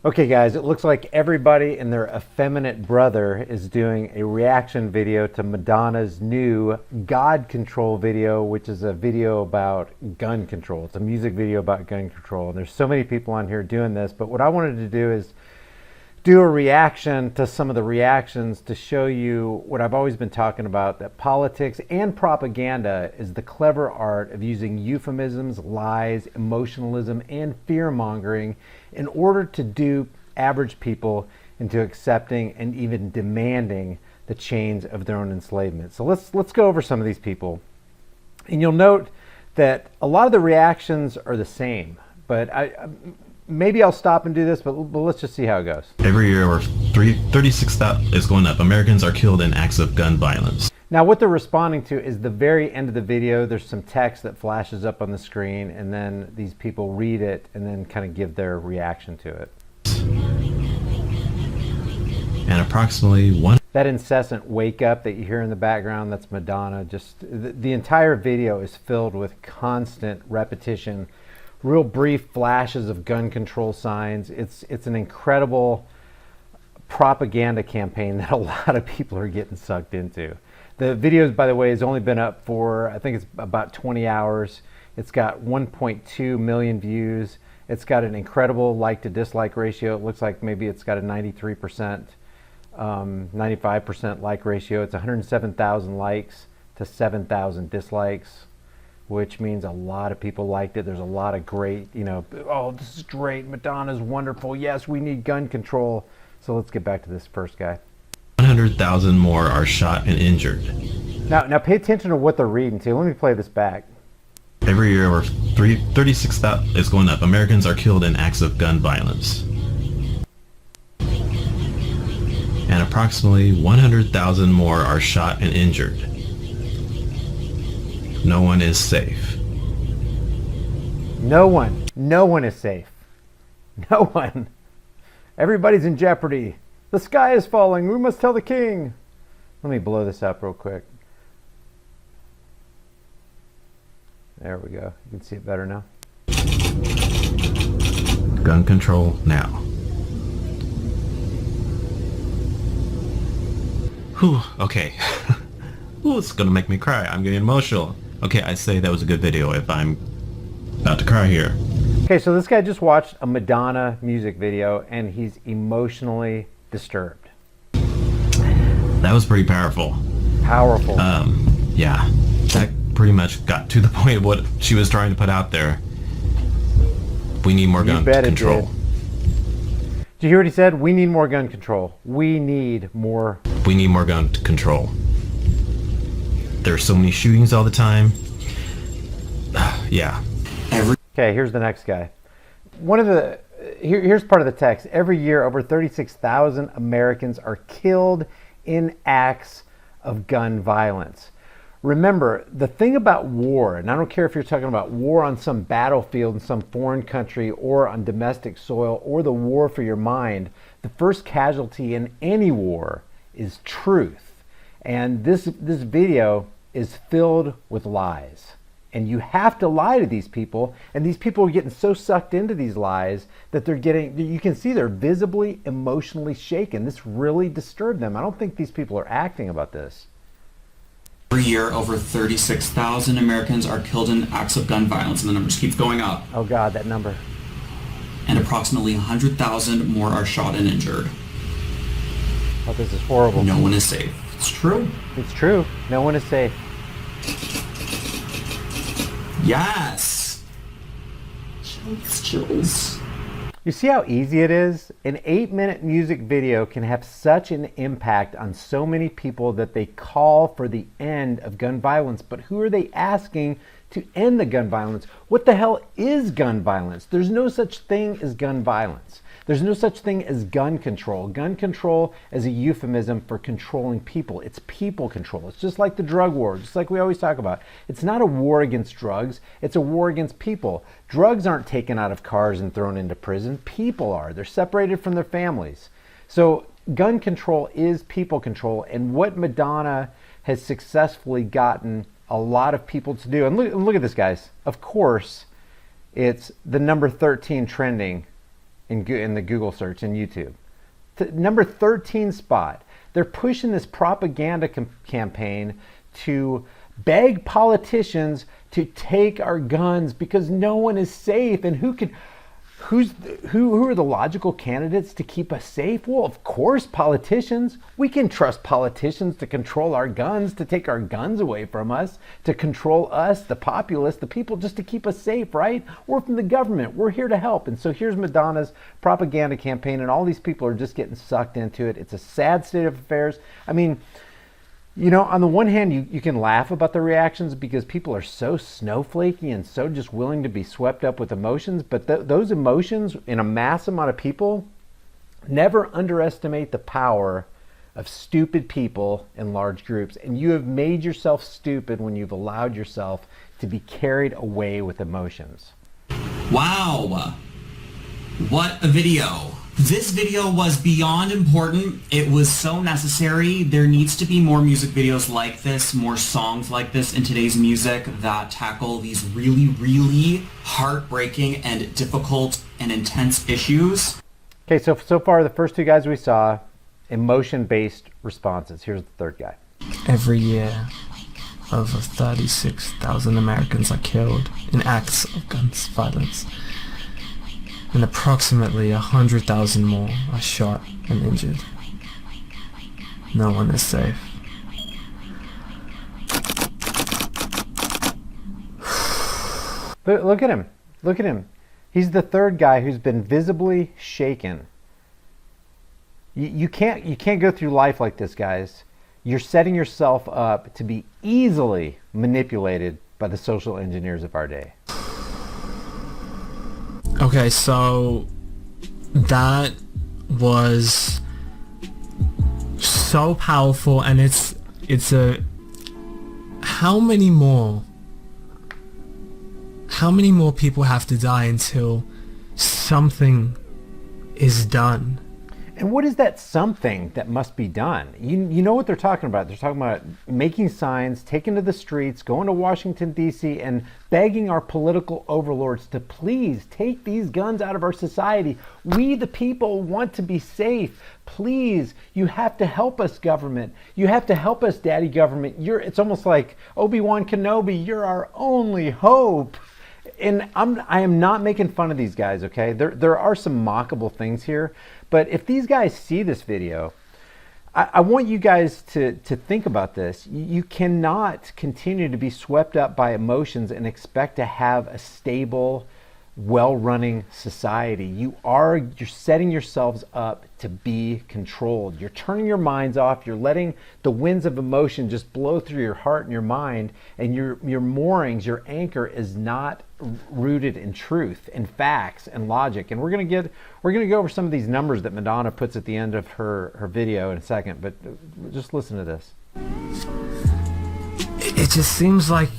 Okay guys, it looks like everybody and their effeminate brother is doing a reaction video to Madonna's new God Control video, which is a video about gun control. It's a music video about gun control. And there's so many people on here doing this, but what I wanted to do is do a reaction to some of the reactions to show you what I've always been talking about, that politics and propaganda is the clever art of using euphemisms, lies, emotionalism, and fear-mongering in order to dupe average people into accepting and even demanding the chains of their own enslavement. So let's go over some of these people. And you'll note that a lot of the reactions are the same, but maybe I'll stop and do this, but let's just see how it goes. Every year, over 36,000 is going up. Americans are killed in acts of gun violence. Now, what they're responding to is the very end of the video. There's some text that flashes up on the screen, and then these people read it and then kind of give their reaction to it. And approximately one... That incessant wake up that you hear in the background, that's Madonna. Just the entire video is filled with constant repetition, real brief flashes of gun control signs. It's an incredible propaganda campaign that a lot of people are getting sucked into. The video, by the way, has only been up for, I think it's about 20 hours. It's got 1.2 million views. It's got an incredible like to dislike ratio. It looks like maybe it's got a 93%, 95% like ratio. It's 107,000 likes to 7,000 dislikes, which means a lot of people liked it. There's a lot of great, oh, this is great, Madonna's wonderful, yes, we need gun control. So let's get back to this first guy. 100,000 more are shot and injured. Now pay attention to what they're reading too. Let me play this back. Every year, over 36,000 is going up. Americans are killed in acts of gun violence. And approximately 100,000 more are shot and injured. No one is safe. No one is safe. No one. Everybody's in jeopardy. The sky is falling. We must tell the king. Let me blow this up real quick. There we go. You can see it better now. Gun control now. Whew, okay. Ooh, it's gonna make me cry. I'm getting emotional. Okay, I say that was a good video if I'm about to cry here. Okay, so this guy just watched a Madonna music video and he's emotionally disturbed. That was pretty powerful. Powerful. Yeah, that pretty much got to the point of what she was trying to put out there. We need more gun control. Did you hear what he said? We need more gun control. We need more. We need more gun control. There's so many shootings all the time. Yeah. Okay, here's the next guy. Here's part of the text. Every year, over 36,000 Americans are killed in acts of gun violence. Remember, the thing about war, and I don't care if you're talking about war on some battlefield in some foreign country or on domestic soil or the war for your mind, the first casualty in any war is truth. And this video is filled with lies. And you have to lie to these people, and these people are getting so sucked into these lies that you can see they're visibly emotionally shaken. This really disturbed them. I don't think these people are acting about this. Every year, over 36,000 Americans are killed in acts of gun violence, and the numbers keep going up. Oh God, that number. And approximately 100,000 more are shot and injured. Oh, this is horrible. No one is safe. It's true. It's true. No one is safe. Yes! Chills. You see how easy it is? An 8-minute music video can have such an impact on so many people that they call for the end of gun violence. But who are they asking to end the gun violence? What the hell is gun violence? There's no such thing as gun violence. There's no such thing as gun control. Gun control is a euphemism for controlling people. It's people control. It's just like the drug war, just like we always talk about. It's not a war against drugs. It's a war against people. Drugs aren't taken out of cars and thrown into prison. People are. They're separated from their families. So gun control is people control. And what Madonna has successfully gotten a lot of people to do, and look at this, guys. Of course, it's the number 13 trending in the Google search and YouTube. Number 13 spot. They're pushing this propaganda campaign to beg politicians to take our guns because no one is safe. And who are the logical candidates to keep us safe? Well, of course, politicians. We can trust politicians to control our guns, to take our guns away from us, to control us, the populace, the people, just to keep us safe, right? We're from the government. We're here to help. And so here's Madonna's propaganda campaign, and all these people are just getting sucked into it. It's a sad state of affairs. I mean, you know, on the one hand, you can laugh about the reactions because people are so snowflakey and so just willing to be swept up with emotions. But those emotions in a mass amount of people, never underestimate the power of stupid people in large groups. And you have made yourself stupid when you've allowed yourself to be carried away with emotions. Wow. What a video. This video was beyond important. It was so necessary. There needs to be more music videos like this, more songs like this in today's music that tackle these really, really heartbreaking and difficult and intense issues. Okay, so far the first two guys we saw, emotion-based responses. Here's the third guy. Every year, over 36,000 Americans are killed in acts of gun violence, and approximately 100,000 more are shot and injured. No one is safe. Look at him. Look at him. He's the third guy who's been visibly shaken. You can't go through life like this, guys. You're setting yourself up to be easily manipulated by the social engineers of our day. Okay, so that was so powerful, and it's a how many more people have to die until something is done? And what is that something that must be done? You know what they're talking about. They're talking about making signs, taking to the streets, going to Washington, D.C., and begging our political overlords to please take these guns out of our society. We, the people, want to be safe. Please, you have to help us, government. You have to help us, daddy government. It's almost like Obi-Wan Kenobi, you're our only hope. And I am not making fun of these guys, okay? There are some mockable things here. But if these guys see this video, I want you guys to think about this. You cannot continue to be swept up by emotions and expect to have a stable, well-running society. You're setting yourselves up to be controlled. You're turning your minds off. You're letting the winds of emotion just blow through your heart and your mind, and your moorings, your anchor is not rooted in truth and facts and logic. And we're gonna go over some of these numbers that Madonna puts at the end of her video in a second, but just listen to this. It just seems like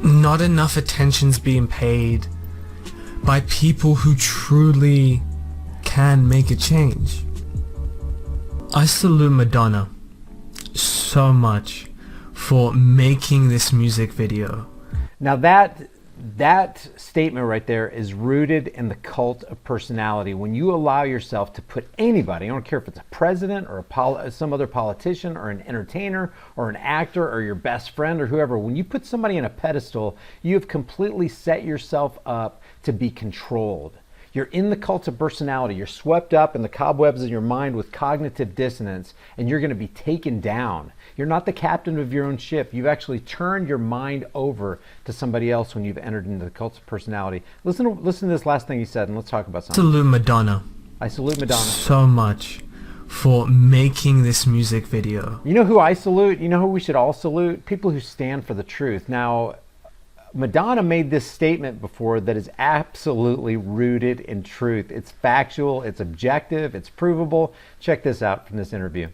not enough attention's being paid by people who truly can make a change. I salute Madonna so much for making this music video. Now that statement right there is rooted in the cult of personality. When you allow yourself to put anybody, I don't care if it's a president or some other politician or an entertainer or an actor or your best friend or whoever, when you put somebody on a pedestal, you have completely set yourself up to be controlled. You're in the cult of personality. You're swept up in the cobwebs of your mind with cognitive dissonance, and you're going to be taken down. You're not the captain of your own ship. You've actually turned your mind over to somebody else when you've entered into the cult of personality. Listen to this last thing he said, and let's talk about something. Salute Madonna. I salute Madonna so much for making this music video. You know who I salute? You know who we should all salute? People who stand for the truth. Now, Madonna made this statement before that is absolutely rooted in truth. It's factual, it's objective, it's provable. Check this out from this interview.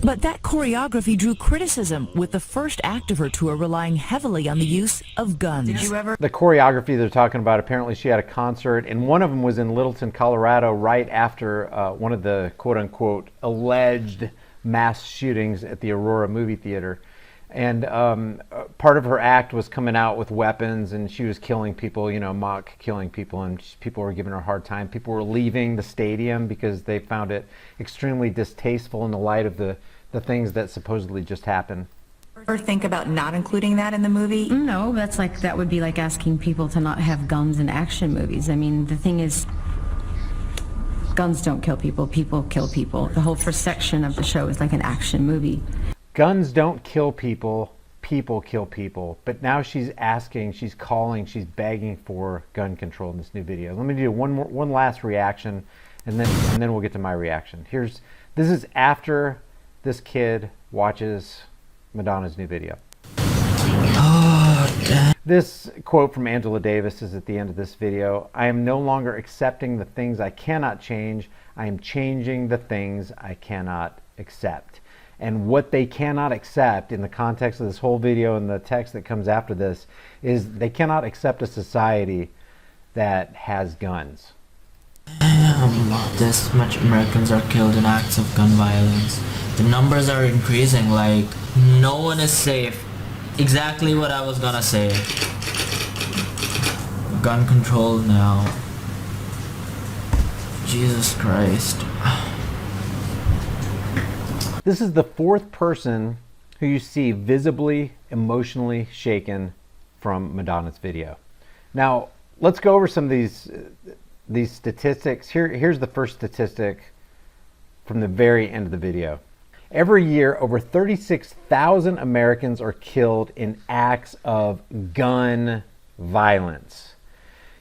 But that choreography drew criticism, with the first act of her tour relying heavily on the use of guns. Did you ever? The choreography they're talking about, apparently she had a concert, and one of them was in Littleton, Colorado, right after one of the quote-unquote alleged mass shootings at the Aurora movie theater. And part of her act was coming out with weapons, and she was killing people, you know, mock killing people, and people were giving her a hard time. People were leaving the stadium because they found it extremely distasteful in the light of the things that supposedly just happened. Or think about not including that in the movie? No, that would be like asking people to not have guns in action movies. I mean, the thing is, guns don't kill people, people kill people. The whole first section of the show is like an action movie. Guns don't kill people, people kill people. But now she's asking, she's calling, she's begging for gun control in this new video. Let me do one last reaction, and then we'll get to my reaction. This is after this kid watches Madonna's new video. Oh, damn. This quote from Angela Davis is at the end of this video. I am no longer accepting the things I cannot change. I am changing the things I cannot accept. And what they cannot accept in the context of this whole video and the text that comes after this is they cannot accept a society that has guns. Damn, this much Americans are killed in acts of gun violence. The numbers are increasing, like, no one is safe. Exactly what I was gonna say. Gun control now. Jesus Christ. This is the fourth person who you see visibly, emotionally shaken from Madonna's video. Now, let's go over some of these statistics. Here's the first statistic from the very end of the video. Every year, over 36,000 Americans are killed in acts of gun violence.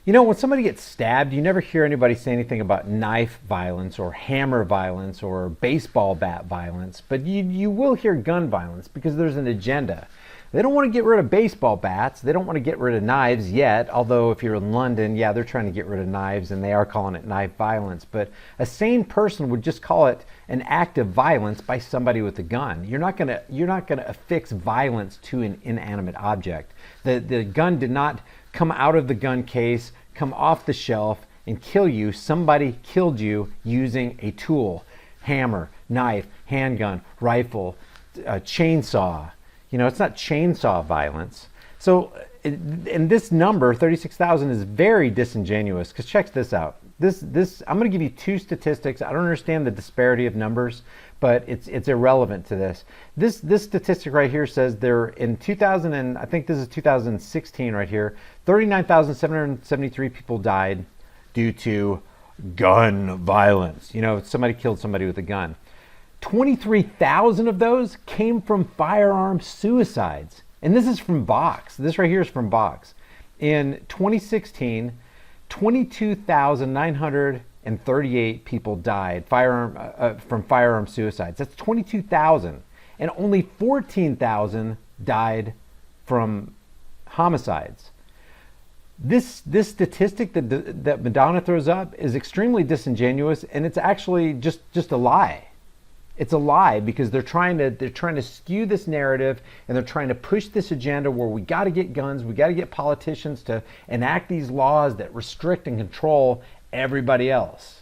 You know, when somebody gets stabbed, you never hear anybody say anything about knife violence or hammer violence or baseball bat violence, but you will hear gun violence because there's an agenda. They don't want to get rid of baseball bats. They don't want to get rid of knives yet, although if you're in London, yeah, they're trying to get rid of knives and they are calling it knife violence. But a sane person would just call it an act of violence by somebody with a gun. You're not gonna affix violence to an inanimate object. The gun did not come out of the gun case, come off the shelf and kill you. Somebody killed you using a tool: hammer, knife, handgun, rifle, chainsaw. You know, it's not chainsaw violence. So, and this number, 36,000, is very disingenuous, because check this out. I'm going to give you two statistics. I don't understand the disparity of numbers, but it's irrelevant to this. This statistic right here says there in 2000, and I think this is 2016 right here, 39,773 people died due to gun violence. You know, somebody killed somebody with a gun. 23,000 of those came from firearm suicides. And this is from Vox. This right here is from Vox. In 2016, 22,938 people died from firearm suicides. That's 22,000. And only 14,000 died from homicides. This statistic that Madonna throws up is extremely disingenuous, and it's actually just a lie. It's a lie because they're trying to skew this narrative, and they're trying to push this agenda where we got to get guns, we got to get politicians to enact these laws that restrict and control everybody else.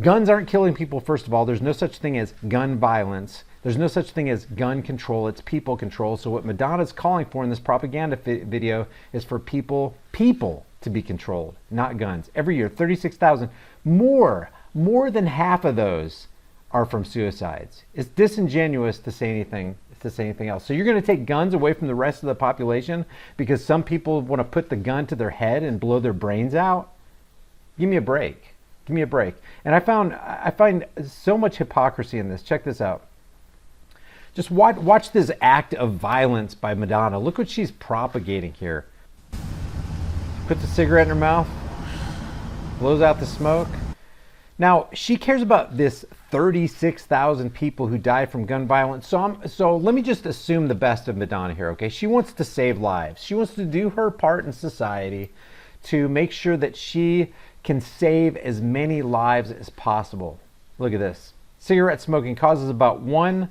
Guns aren't killing people, first of all. There's no such thing as gun violence. There's no such thing as gun control. It's people control. So what Madonna's calling for in this propaganda video is for people to be controlled, not guns. Every year, 36,000, more than half of those are from suicides. It's disingenuous to say anything else. So you're going to take guns away from the rest of the population because some people want to put the gun to their head and blow their brains out? Give me a break. Give me a break. And I find so much hypocrisy in this. Check this out. Just watch this act of violence by Madonna. Look what she's propagating here. Puts a cigarette in her mouth, blows out the smoke. Now, she cares about this 36,000 people who died from gun violence. So let me just assume the best of Madonna here, okay? She wants to save lives. She wants to do her part in society to make sure that she can save as many lives as possible. Look at this. Cigarette smoking causes about 1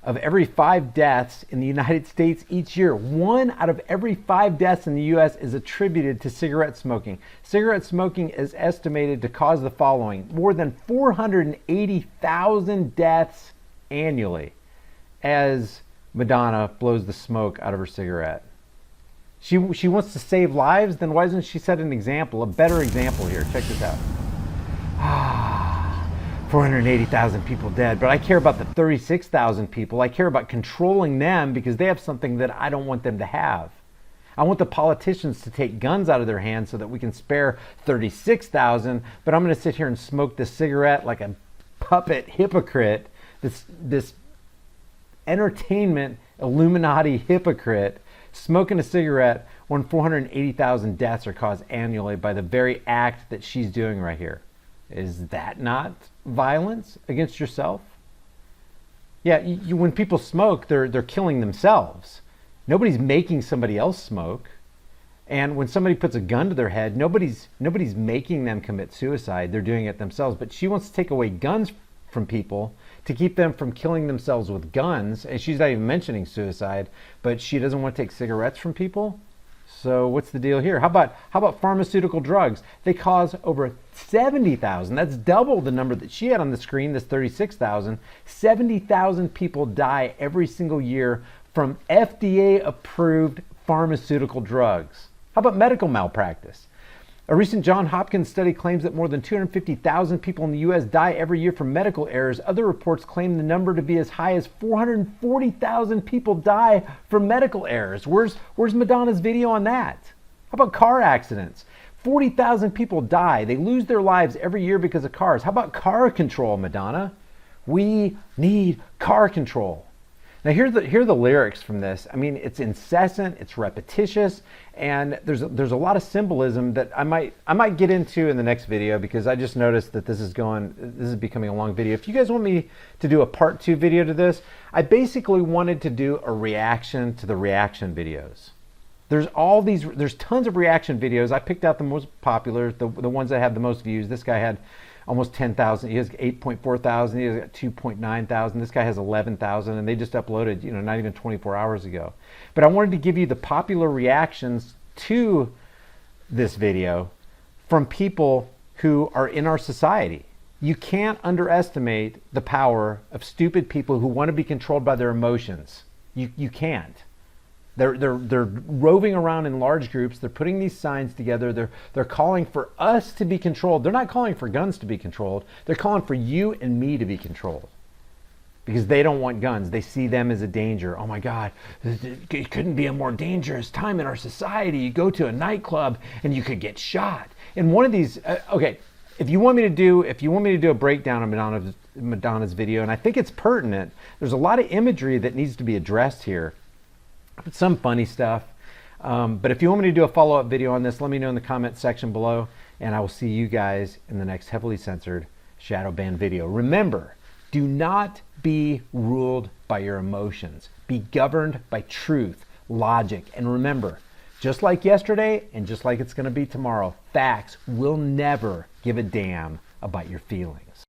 of every 5 deaths in the United States each year. 1 out of every 5 deaths in the U.S. is attributed to cigarette smoking. Cigarette smoking is estimated to cause the following: more than 480,000 deaths annually. As Madonna blows the smoke out of her cigarette. She wants to save lives, then why doesn't she set an example, a better example here? Check this out. 480,000 people dead, but I care about the 36,000 people. I care about controlling them because they have something that I don't want them to have. I want the politicians to take guns out of their hands so that we can spare 36,000, but I'm going to sit here and smoke this cigarette like a puppet hypocrite, this entertainment Illuminati hypocrite, smoking a cigarette when 480,000 deaths are caused annually by the very act that she's doing right here. Is that not violence against yourself? Yeah, when people smoke, they're killing themselves. Nobody's making somebody else smoke. And when somebody puts a gun to their head, nobody's making them commit suicide. They're doing it themselves. But she wants to take away guns from people to keep them from killing themselves with guns. And she's not even mentioning suicide, but she doesn't want to take cigarettes from people. So what's the deal here? How about pharmaceutical drugs? They cause over 70,000. That's double the number that she had on the screen, this 36,000. 70,000 people die every single year from FDA-approved pharmaceutical drugs. How about medical malpractice? A recent Johns Hopkins study claims that more than 250,000 people in the U.S. die every year from medical errors. Other reports claim the number to be as high as 440,000 people die from medical errors. Where's Madonna's video on that? How about car accidents? 40,000 people die. They lose their lives every year because of cars. How about car control, Madonna? We need car control. Now here are the lyrics from this. I mean, it's incessant, it's repetitious, and there's a lot of symbolism that I might get into in the next video, because I just noticed that this is becoming a long video. If you guys want me to do a part 2 video to this, I basically wanted to do a reaction to the reaction videos. There's tons of reaction videos. I picked out the most popular, the ones that have the most views. This guy had almost 10,000. He has 8.4 thousand. He has got 2.9 thousand. This guy has 11,000, and they just uploaded, not even 24 hours ago. But I wanted to give you the popular reactions to this video from people who are in our society. You can't underestimate the power of stupid people who want to be controlled by their emotions. You can't. They're roving around in large groups. They're putting these signs together. They're calling for us to be controlled. They're not calling for guns to be controlled. They're calling for you and me to be controlled, because they don't want guns. They see them as a danger. Oh my God, it couldn't be a more dangerous time in our society. You go to a nightclub and you could get shot. And one of these, okay, if you want me to do a breakdown of Madonna's video, and I think it's pertinent, there's a lot of imagery that needs to be addressed here. Some funny stuff. But if you want me to do a follow-up video on this, let me know in the comment section below, and I will see you guys in the next heavily censored shadow ban video. Remember, do not be ruled by your emotions. Be governed by truth, logic, and remember, just like yesterday and just like it's going to be tomorrow, facts will never give a damn about your feelings.